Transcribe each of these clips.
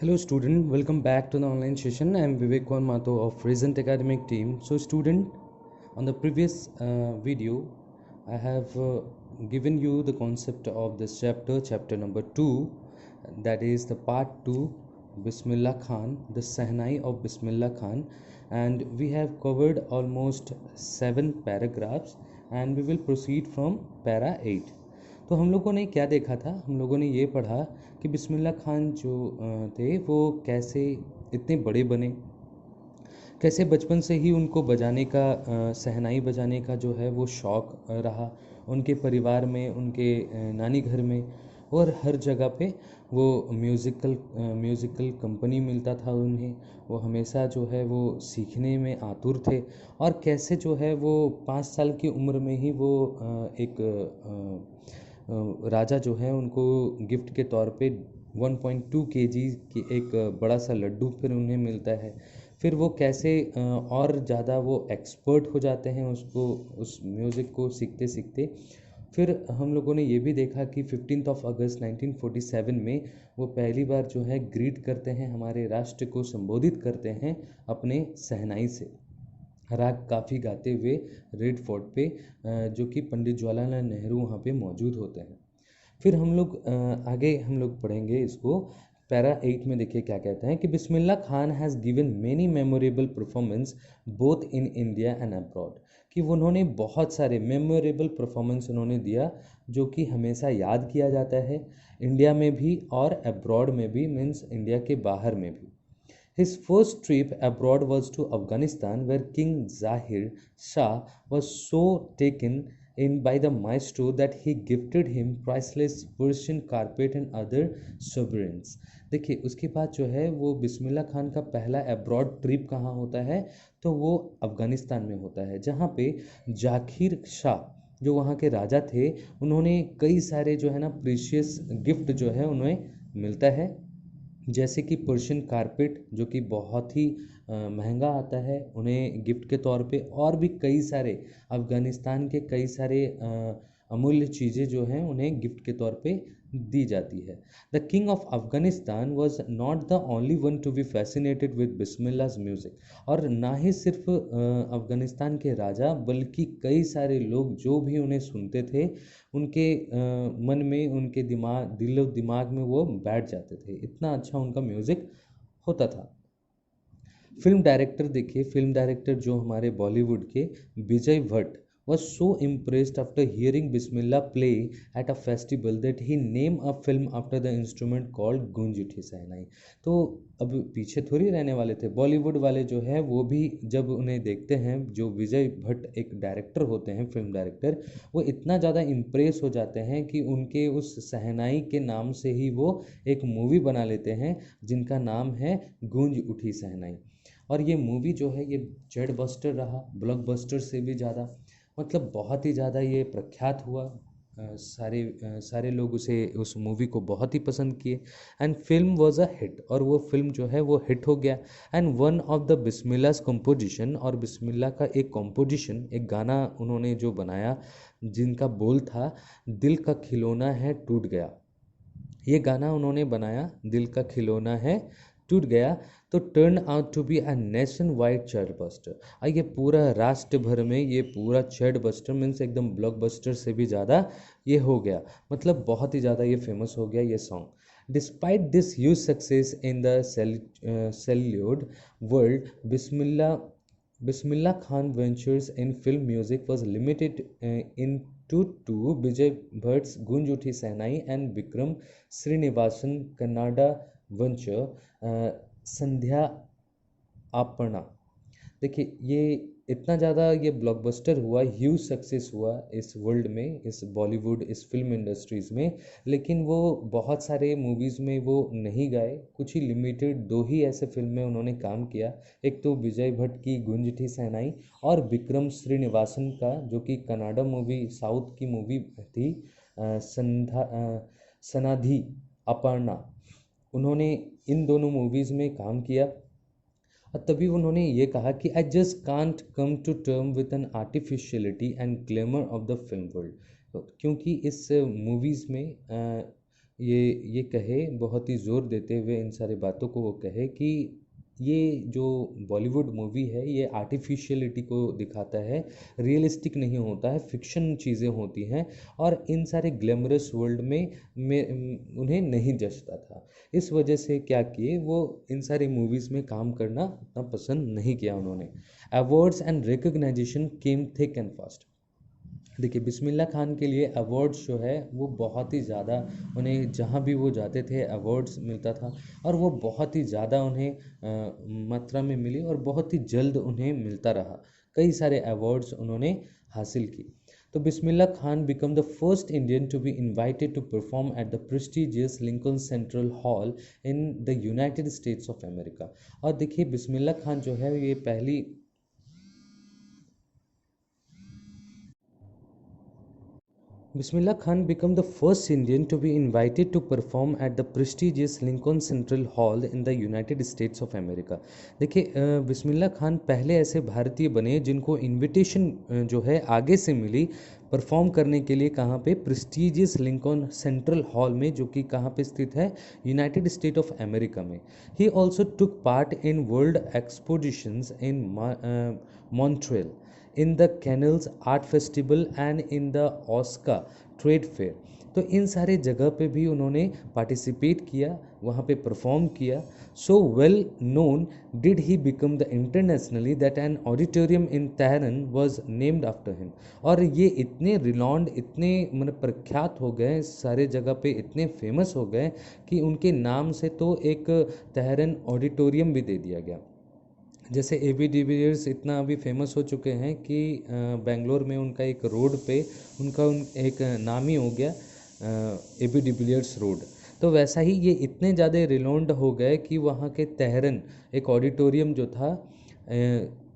Hello student, welcome back to the online session. I am Vivek Kwan Mato of Resent Academic team. So student, on the previous video, I have given you the concept of this chapter number 2, that is the part 2, Bismillah Khan, the Sahnai of Bismillah Khan, and we have covered almost 7 paragraphs and we will proceed from para 8. तो हम लोगों ने क्या देखा था, हम लोगों ने ये पढ़ा कि बिस्मिल्लाह खान जो थे वो कैसे इतने बड़े बने, कैसे बचपन से ही उनको बजाने का शहनाई बजाने का जो है वो शौक़ रहा उनके परिवार में, उनके नानी घर में और हर जगह पे वो म्यूज़िकल कंपनी मिलता था उन्हें। वो हमेशा जो है वो सीखने में आतुर थे और कैसे जो है वो 5 साल की उम्र में ही वो एक राजा जो है उनको गिफ्ट के तौर पे 1.2 केजी की एक बड़ा सा लड्डू फिर उन्हें मिलता है। फिर वो कैसे और ज़्यादा वो एक्सपर्ट हो जाते हैं उस म्यूज़िक को सीखते सीखते। फिर हम लोगों ने ये भी देखा कि 15 अगस्त 1947 में वो पहली बार जो है ग्रीट करते हैं, हमारे राष्ट्र को संबोधित करते हैं अपने शहनाई से, राग काफ़ी गाते हुए रेड फोर्ट पे, जो कि पंडित जवाहरलाल नेहरू वहाँ पे मौजूद होते हैं। फिर हम लोग आगे हम लोग पढ़ेंगे इसको। पैरा 8 में देखिए क्या कहते हैं कि Bismillah Khan has given many memorable performance both in India and abroad, कि उन्होंने बहुत सारे मेमोरेबल परफॉर्मेंस उन्होंने दिया जो कि हमेशा याद किया जाता है, इंडिया में भी और अब्रॉड में भी, मीन्स इंडिया के बाहर में भी। His first trip abroad was to Afghanistan, where King Zahir Shah was so taken in by the maestro that he gifted him priceless Persian carpet and other sovereigns. देखिए उसके बाद जो है वो बिस्मिल्लाह खान का पहला अब्रॉड ट्रिप कहाँ होता है, तो वो अफ़गानिस्तान में होता है, जहाँ पे जाकिर शाह जो वहाँ के राजा थे उन्होंने कई सारे जो है ना प्रीशियस गिफ्ट जो है उन्हें मिलता है, जैसे कि पर्शियन कारपेट जो कि बहुत ही महंगा आता है उन्हें गिफ्ट के तौर पे, और भी कई सारे अफ़गानिस्तान के कई सारे अमूल्य चीज़ें जो हैं उन्हें गिफ्ट के तौर पे दी जाती है। The king of Afghanistan was not the only one to be fascinated with Bismillah's music, और ना ही सिर्फ अफ़गानिस्तान के राजा बल्कि कई सारे लोग जो भी उन्हें सुनते थे उनके मन में, उनके दिल दिमाग में वो बैठ जाते थे, इतना अच्छा उनका म्यूज़िक होता था। फिल्म डायरेक्टर देखिए, फिल्म डायरेक्टर जो हमारे बॉलीवुड के विजय Bhatt was so impressed after hearing Bismillah play at a festival that he named a film after the instrument called गूंज उठी शहनाई। तो अब पीछे थोड़ी रहने वाले थे, बॉलीवुड वाले जो है वो भी जब उन्हें देखते हैं, जो विजय भट्ट एक डायरेक्टर होते हैं, फिल्म डायरेक्टर, वो इतना ज़्यादा इम्प्रेस हो जाते हैं कि उनके उस शहनाई के नाम से ही वो एक मूवी बना लेते हैं जिनका नाम है गूंज उठी शहनाई। और ये मूवी जो है ये जेड बस्टर रहा, ब्लॉकबस्टर से भी ज़्यादा, मतलब बहुत ही ज़्यादा ये प्रख्यात हुआ। सारे लोग उस मूवी को बहुत ही पसंद किए and film was a hit, और वो फिल्म जो है वो हिट हो गया। And one of the Bismillah's composition, और बिस्मिल्लाह का एक कंपोजिशन, एक गाना उन्होंने जो बनाया जिनका बोल था दिल का खिलौना है टूट गया, ये गाना उन्होंने बनाया, दिल का खिलौना है टूट गया, तो turn out to be a nationwide child buster. और ये पूरा राष्ट्र भर में ये पूरा चाइल्ड बस्टर मीन्स एकदम ब्लॉकबस्टर से भी ज़्यादा ये हो गया, मतलब बहुत ही ज़्यादा ये फेमस हो गया ये song. Despite this huge success in the celluloid world, Bismillah Khan ventures in film music was limited in to Vijay Bhatt's Goonj Uthi Shehnai and Vikram Srinivasan Kannada venture Sanaadi Appanna. देखिए ये इतना ज़्यादा ये ब्लॉकबस्टर हुआ, ह्यूज सक्सेस हुआ इस वर्ल्ड में, इस बॉलीवुड, इस फिल्म इंडस्ट्रीज़ में, लेकिन वो बहुत सारे मूवीज़ में वो नहीं गाए, कुछ ही लिमिटेड 2 ही ऐसे फिल्म में उन्होंने काम किया। एक तो विजय भट्ट की गूंज उठी शहनाई, और विक्रम श्रीनिवासन का जो कि कन्नाडा मूवी, साउथ की मूवी थी, सनाधि अपर्णा, उन्होंने इन दोनों मूवीज़ में काम किया। और तभी उन्होंने ये कहा कि I just can't come to term with an artificiality and glamour of the film world, क्योंकि इस मूवीज़ में ये कहे, बहुत ही ज़ोर देते हुए इन सारी बातों को वो कहे कि ये जो बॉलीवुड मूवी है ये आर्टिफिशियलिटी को दिखाता है, रियलिस्टिक नहीं होता है, फिक्शन चीज़ें होती हैं और इन सारे ग्लैमरस वर्ल्ड में उन्हें नहीं जचता था। इस वजह से क्या किए वो, इन सारी मूवीज़ में काम करना उतना पसंद नहीं किया उन्होंने। Awards and recognisation came thick and fast. देखिए बिस्मिल्लाह खान के लिए अवार्ड्स जो है वो बहुत ही ज़्यादा, उन्हें जहाँ भी वो जाते थे अवार्ड्स मिलता था और वो बहुत ही ज़्यादा उन्हें मात्रा में मिली और बहुत ही जल्द उन्हें मिलता रहा। कई सारे अवार्ड्स उन्होंने हासिल की। तो Bismillah Khan became the first Indian to be invited to perform at the prestigious Lincoln Central Hall in the United States of America. और देखिए बिस्मिल्लाह खान जो है ये पहली Bismillah Khan became the first Indian to be invited to perform at the prestigious Lincoln Central Hall in the United States of America। देखिए बिस्मिल्लाह खान पहले ऐसे भारतीय बने जिनको इनविटेशन जो है आगे से मिली परफॉर्म करने के लिए। कहाँ पे? प्रेस्टिजियस लिंकन सेंट्रल हॉल में, जो कि कहाँ पे स्थित है? यूनाइटेड स्टेट ऑफ अमेरिका में। He also took part in world expositions in Montreal, in the Cannes art festival and in the Osaka trade fair. तो इन सारे जगह पे भी उन्होंने पार्टिसिपेट किया, वहाँ पे परफॉर्म किया। So well known did he become the internationally that an auditorium in Tehran was named after him. और ये इतने रिनॉन्ड, इतने मतलब प्रख्यात हो गए, सारे जगह पे इतने फेमस हो गए कि उनके नाम से तो एक तेहरान ऑडिटोरियम भी दे दिया गया। जैसे ए बी डिविलियर्स इतना अभी फेमस हो चुके हैं कि बेंगलोर में उनका एक रोड पे एक नाम ही हो गया, ए बी डिविलियर्स रोड। तो वैसा ही ये इतने ज़्यादा रिनोन्ड हो गए कि वहाँ के तेहरान एक ऑडिटोरियम जो था,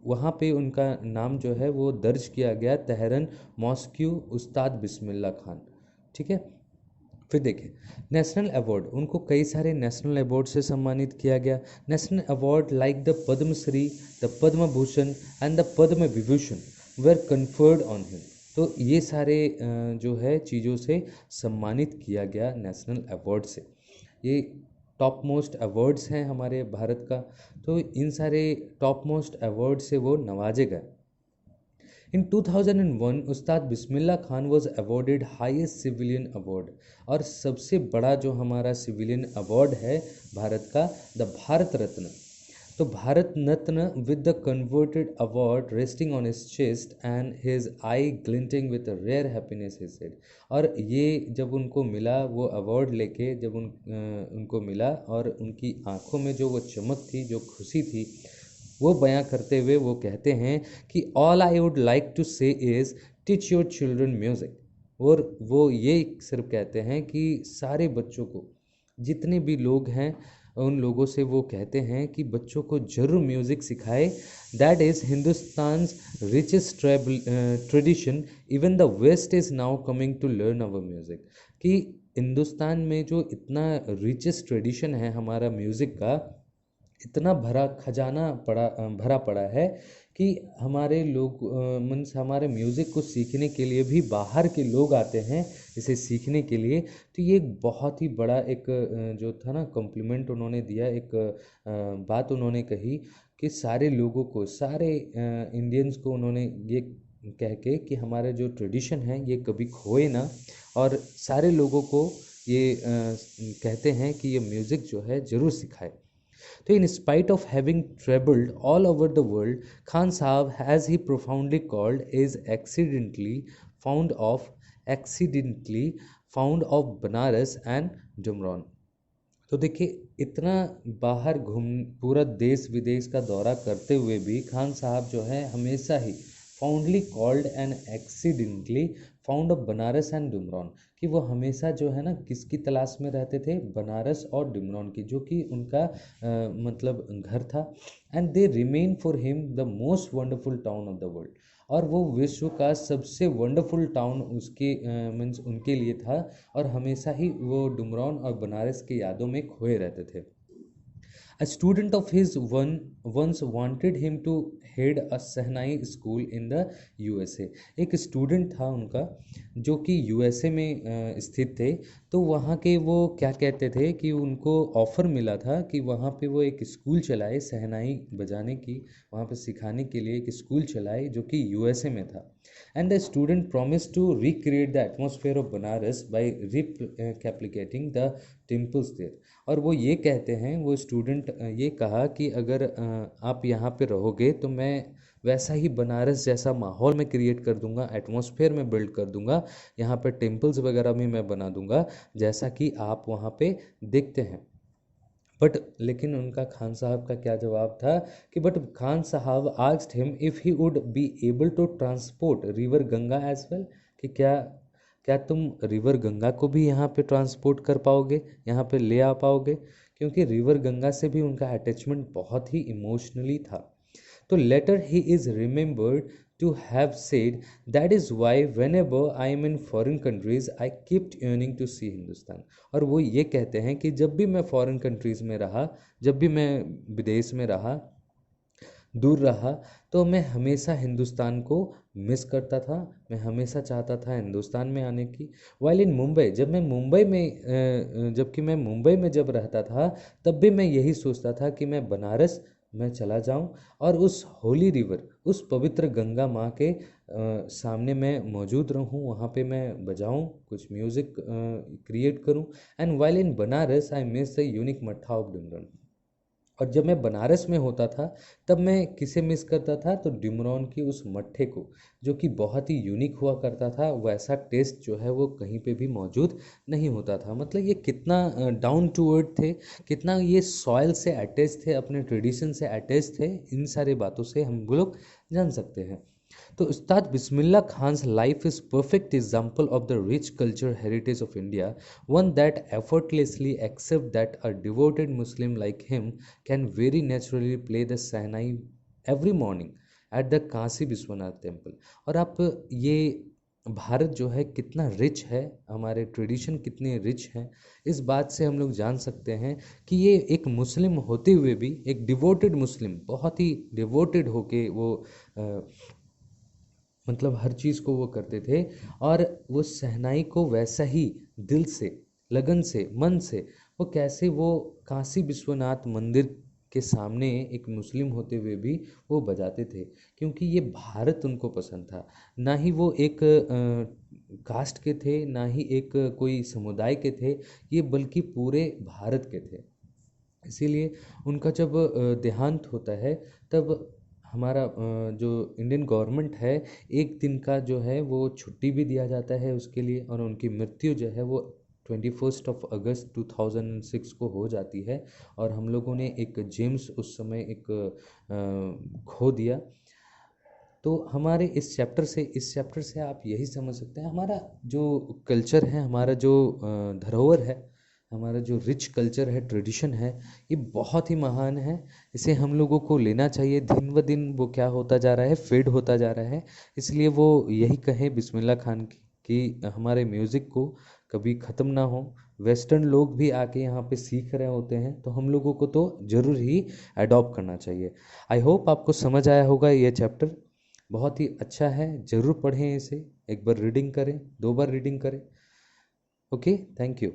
वहाँ पे उनका नाम जो है वो दर्ज किया गया, तेहरान मॉस्क्यू उस्ताद बिस्मिल्लाह खान। ठीक है। फिर देखिए नेशनल अवार्ड, उनको कई सारे नेशनल अवार्ड से सम्मानित किया गया। National award like the Padmashri, the Padma Bhushan and the Padma Vibhushan were conferred on him. तो ये सारे जो है चीज़ों से सम्मानित किया गया नेशनल अवार्ड से। ये टॉप मोस्ट अवार्ड्स हैं हमारे भारत का। तो इन सारे टॉप मोस्ट अवार्ड से वो नवाजे गए। In 2001 Ustad Bismillah Khan was awarded highest civilian award. और सबसे बड़ा जो हमारा सिविलियन अवार्ड है भारत का, द भारत रत्न। तो Bharat Ratna with the converted award resting on his chest and his eye glinting with rare happiness he said. और ये जब उनको मिला, वो अवार्ड लेके जब उनको मिला और उनकी आंखों में जो वो चमक थी, जो खुशी थी, वो बयां करते हुए वो कहते हैं कि all I would like to say is teach your children music. और वो ये सिर्फ कहते हैं कि सारे बच्चों को, जितने भी लोग हैं उन लोगों से वो कहते हैं कि बच्चों को ज़रूर म्यूज़िक सिखाए। That is Hindustan richest tradition, even the west is now coming to learn our music. कि हिंदुस्तान में जो इतना रिचेस्ट ट्रेडिशन है हमारा म्यूज़िक का, इतना भरा खजाना भरा पड़ा है कि हमारे लोग मीन्स हमारे म्यूज़िक को सीखने के लिए भी बाहर के लोग आते हैं इसे सीखने के लिए। तो ये एक बहुत ही बड़ा एक जो था ना कॉम्प्लीमेंट उन्होंने दिया, एक बात उन्होंने कही कि सारे लोगों को, सारे इंडियंस को उन्होंने ये कह के कि हमारे जो ट्रेडिशन है ये कभी खोए ना, और सारे लोगों को ये कहते हैं कि ये म्यूज़िक जो है ज़रूर सिखाए। तो in spite of having traveled all over the world, Khan Sahab, as he profoundly called, is accidentally found of Banaras and Dumron। तो देखिए इतना बाहर घूम, पूरा देश विदेश का दौरा करते हुए भी खान साहब जो है हमेशा ही fondly called and accidentally found of Banaras and Dumraon, कि वो हमेशा जो है ना किसकी तलाश में रहते थे? बनारस और डुमरॉन की, जो कि उनका मतलब घर था। And they remain for him the most wonderful town of the world. और वो विश्व का सबसे वंडरफुल टाउन उसके मीन्स उनके लिए था, और हमेशा ही वो डुमरॉन और बनारस की यादों में खोए रहते थे। A student of his once wanted him to head a Sahnai school in the USA. एक स्टूडेंट था उनका जो कि यूएसए में स्थित थे। तो वहाँ के वो क्या कहते थे कि उनको ऑफ़र मिला था कि वहाँ पे वो एक स्कूल चलाए सहनाई बजाने की, वहाँ पे सिखाने के लिए एक स्कूल चलाए जो कि यूएसए में था। And the student promise to recreate the atmosphere of Banaras by replicating the temples there. और वो ये कहते हैं, वो स्टूडेंट ये कहा कि अगर आप यहाँ पे रहोगे तो मैं वैसा ही बनारस जैसा माहौल में क्रिएट कर दूंगा, एटमॉस्फेयर में बिल्ड कर दूंगा, यहाँ पे टेम्पल्स वगैरह भी मैं बना दूंगा जैसा कि आप वहाँ पे देखते हैं। बट लेकिन उनका खान साहब का क्या जवाब था कि but Khan Sahab asked him if he would be able to transport river Ganga as well, कि क्या क्या तुम रिवर गंगा को भी यहाँ पे ट्रांसपोर्ट कर पाओगे, यहाँ पे ले आ पाओगे, क्योंकि रिवर गंगा से भी उनका अटैचमेंट बहुत ही इमोशनली था। तो later he is remembered to have said, that is why whenever I am in foreign countries I kept yearning to see Hindustan। और वो ये कहते हैं कि जब भी मैं फॉरेन कंट्रीज़ में रहा, जब भी मैं विदेश में रहा, दूर रहा, तो मैं हमेशा हिंदुस्तान को मिस करता था, मैं हमेशा चाहता था हिंदुस्तान में आने की। वाइल इन मुंबई, जब मैं मुंबई में जबकि मैं मुंबई में जब रहता था तब भी मैं यही सोचता था कि मैं बनारस मैं चला जाऊं और उस होली रिवर, उस पवित्र गंगा माँ के सामने मैं मौजूद रहूं, वहाँ पे मैं बजाऊं, कुछ म्यूज़िक क्रिएट करूं। And while in Banaras I miss the unique मट्ठा ऑफ डिमरन। और जब मैं बनारस में होता था तब मैं किसे मिस करता था, तो डिमरॉन की उस मट्ठे को, जो कि बहुत ही यूनिक हुआ करता था। वैसा टेस्ट जो है वो कहीं पे भी मौजूद नहीं होता था। मतलब ये कितना डाउन टू अर्थ थे, कितना ये सॉइल से अटैच थे, अपने ट्रेडिशन से अटैच थे, इन सारी बातों से हम लोग जान सकते हैं। तो Ustad Bismillah Khan's life is perfect example of the rich culture heritage of India, one that effortlessly accept that a devoted Muslim like him can very naturally play the Sahnai every morning at the Kashi Vishwanath temple. और आप ये भारत जो है कितना rich है, हमारे tradition कितने rich हैं, इस बात से हम लोग जान सकते हैं कि ये एक मुस्लिम होते हुए भी, एक डिवोटेड मुस्लिम, बहुत ही डिवोटेड होके वो मतलब हर चीज़ को वो करते थे। और वो सहनाई को वैसा ही दिल से, लगन से, मन से वो कैसे वो काशी विश्वनाथ मंदिर के सामने एक मुस्लिम होते हुए भी वो बजाते थे, क्योंकि ये भारत उनको पसंद था। ना ही वो एक कास्ट के थे, ना ही एक कोई समुदाय के थे, ये बल्कि पूरे भारत के थे। इसीलिए उनका जब देहांत होता है तब हमारा जो इंडियन गवर्नमेंट है, एक दिन का जो है वो छुट्टी भी दिया जाता है उसके लिए। और उनकी मृत्यु जो है वो 21 अगस्त 2006 को हो जाती है। और हम लोगों ने एक जेम्स उस समय एक खो दिया। तो हमारे इस चैप्टर से आप यही समझ सकते हैं, हमारा जो कल्चर है, हमारा जो धरोहर है, हमारा जो रिच कल्चर है, ट्रेडिशन है, ये बहुत ही महान है। इसे हम लोगों को लेना चाहिए। दिन ब दिन वो क्या होता जा रहा है, फेड होता जा रहा है। इसलिए वो यही कहे बिस्मिल्लाह खान की कि हमारे म्यूज़िक को कभी ख़त्म ना हो। वेस्टर्न लोग भी आके यहाँ पे सीख रहे होते हैं, तो हम लोगों को तो ज़रूर ही अडॉप्ट करना चाहिए। आई होप आपको समझ आया होगा। ये चैप्टर बहुत ही अच्छा है, ज़रूर पढ़ें इसे, एक बार रीडिंग करें, 2 बार रीडिंग करें। Okay, thank you.